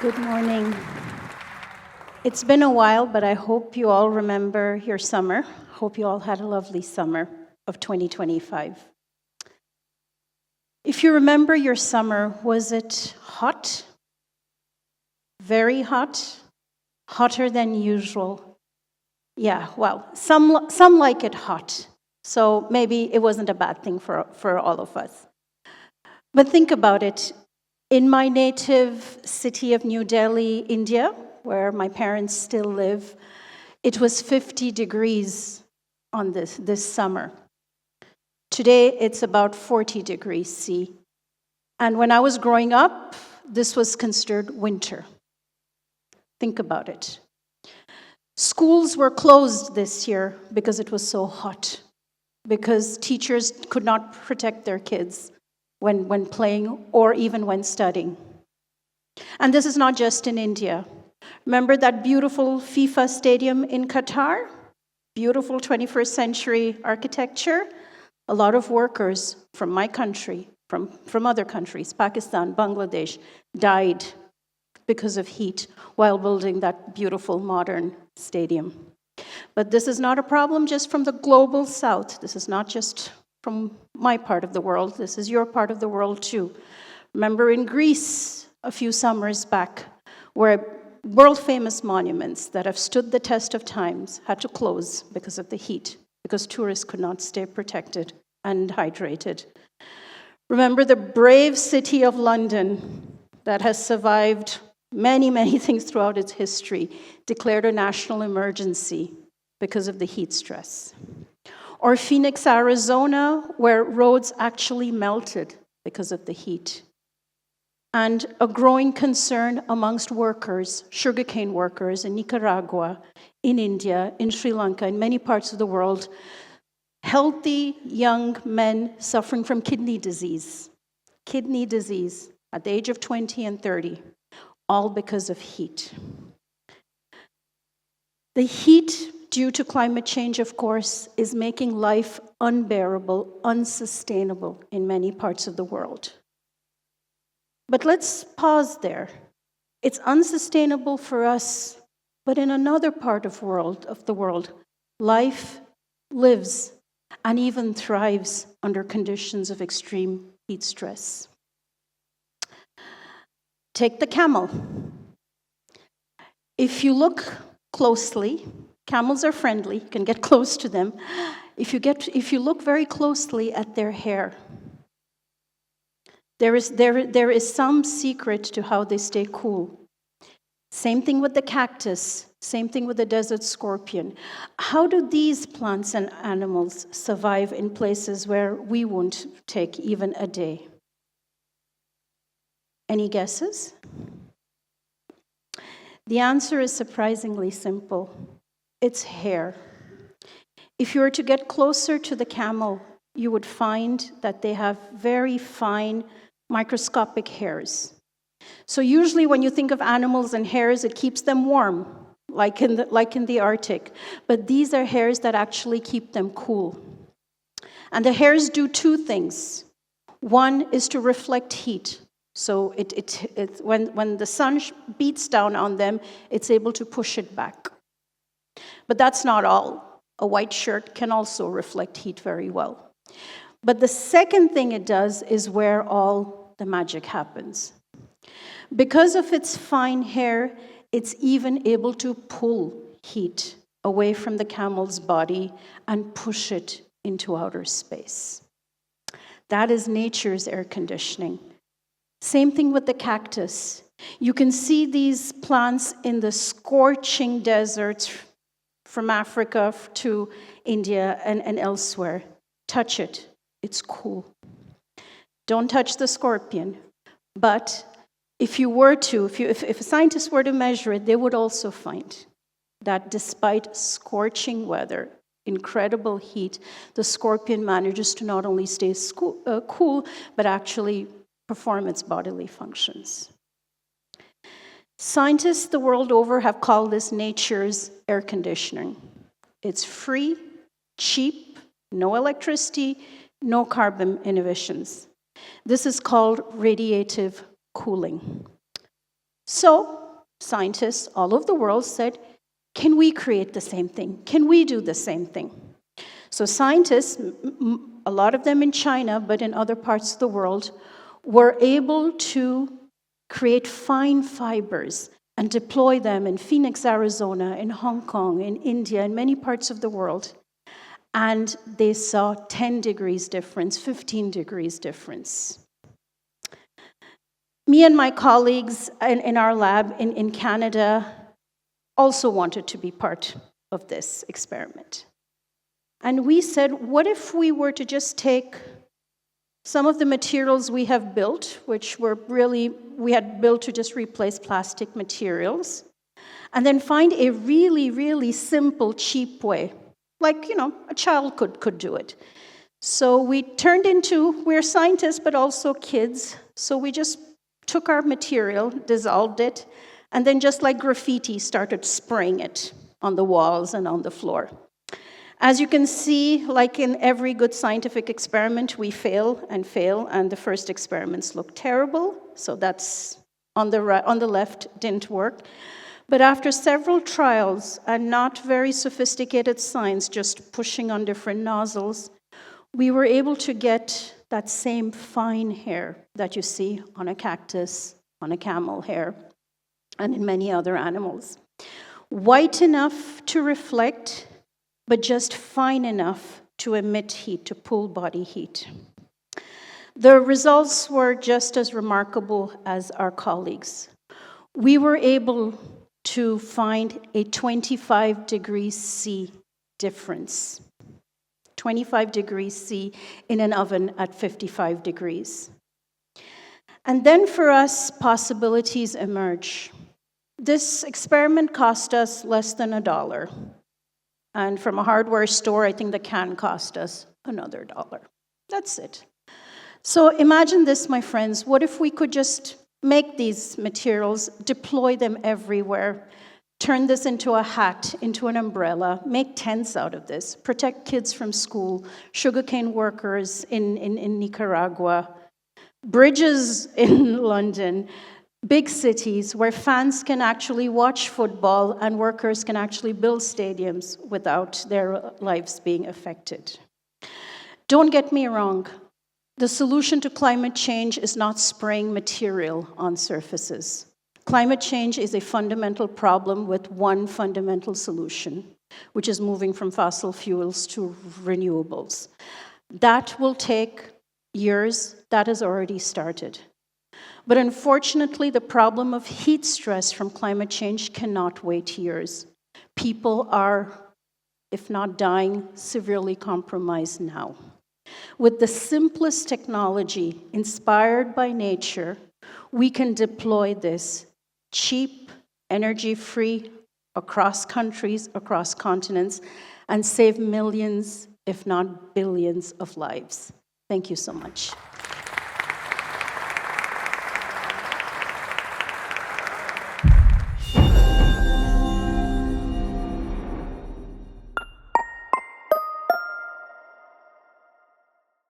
Good morning. It's been a while, but I hope you all remember your summer. Hope you all had a lovely summer of 2025. If you remember your summer, was it hot? Very hot? Hotter than usual? Yeah, well, some like it hot. So maybe it wasn't a bad thing for all of us. But think about it. In my native city of New Delhi, India, where my parents still live, it was 50 degrees on this summer. Today, it's about 40 degrees C. And when I was growing up, this was considered winter. Think about it. Schools were closed this year because it was so hot, because teachers could not protect their kids when playing or even when studying. And this is not just in India. Remember that beautiful FIFA stadium in Qatar? Beautiful 21st century architecture? A lot of workers from my country, from other countries, Pakistan, Bangladesh, died because of heat while building that beautiful modern stadium. But this is not a problem just from the global south. This is not just from my part of the world. This is your part of the world too. Remember in Greece a few summers back, where world-famous monuments that have stood the test of times had to close because of the heat, because tourists could not stay protected and hydrated. Remember the brave city of London that has survived many, many things throughout its history, declared a national emergency because of the heat stress. Or Phoenix, Arizona, where roads actually melted because of the heat. And a growing concern amongst workers, sugarcane workers in Nicaragua, in India, in Sri Lanka, in many parts of the world, healthy young men suffering from kidney disease at the age of 20 and 30, all because of heat. The heat, due to climate change, of course, is making life unbearable, unsustainable in many parts of the world. But let's pause there. It's unsustainable for us, but in another part of the world, life lives and even thrives under conditions of extreme heat stress. Take the camel. If you look closely, camels are friendly, you can get close to them. If you look very closely at their hair, there is some secret to how they stay cool. Same thing with the cactus, same thing with the desert scorpion. How do these plants and animals survive in places where we won't take even a day? Any guesses? The answer is surprisingly simple. It's hair. If you were to get closer to the camel, you would find that they have very fine microscopic hairs. So usually when you think of animals and hairs, it keeps them warm, like in the Arctic. But these are hairs that actually keep them cool. And the hairs do two things. One is to reflect heat. So when the sun beats down on them, it's able to push it back. But that's not all. A white shirt can also reflect heat very well. But the second thing it does is where all the magic happens. Because of its fine hair, it's even able to pull heat away from the camel's body and push it into outer space. That is nature's air conditioning. Same thing with the cactus. You can see these plants in the scorching deserts from Africa to India and elsewhere. Touch it. It's cool. Don't touch the scorpion. But if a scientist were to measure it, they would also find that despite scorching weather, incredible heat, the scorpion manages to not only stay cool, but actually perform its bodily functions. Scientists the world over have called this nature's air conditioning. It's free, cheap, no electricity, no carbon emissions. This is called radiative cooling. So scientists all over the world said, can we create the same thing? Can we do the same thing? So scientists, a lot of them in China, but in other parts of the world, were able to create fine fibers and deploy them in Phoenix, Arizona, in Hong Kong, in India, in many parts of the world. And they saw 10 degrees difference, 15 degrees difference. Me and my colleagues in our lab in Canada also wanted to be part of this experiment. And we said, what if we were to just take some of the materials we have built, which we had built to just replace plastic materials, and then find a really, really simple, cheap way, like, a child could do it. So we're scientists, but also kids, so we just took our material, dissolved it, and then just like graffiti, started spraying it on the walls and on the floor. As you can see, like in every good scientific experiment, we fail, and the first experiments look terrible, so that's on the left, didn't work. But after several trials and not very sophisticated science, just pushing on different nozzles, we were able to get that same fine hair that you see on a cactus, on a camel hair, and in many other animals. White enough to reflect, but just fine enough to emit heat, to pull body heat. The results were just as remarkable as our colleagues. We were able to find a 25 degrees C difference. 25 degrees C in an oven at 55 degrees. And then for us, possibilities emerge. This experiment cost us less than $1. And from a hardware store, I think the can cost us another $1. That's it. So imagine this, my friends. What if we could just make these materials, deploy them everywhere, turn this into a hat, into an umbrella, make tents out of this, protect kids from school, sugarcane workers in Nicaragua, bridges in London, big cities where fans can actually watch football and workers can actually build stadiums without their lives being affected. Don't get me wrong. The solution to climate change is not spraying material on surfaces. Climate change is a fundamental problem with one fundamental solution, which is moving from fossil fuels to renewables. That will take years. That has already started. But unfortunately, the problem of heat stress from climate change cannot wait years. People are, if not dying, severely compromised now. With the simplest technology inspired by nature, we can deploy this cheap, energy-free, across countries, across continents, and save millions, if not billions, of lives. Thank you so much.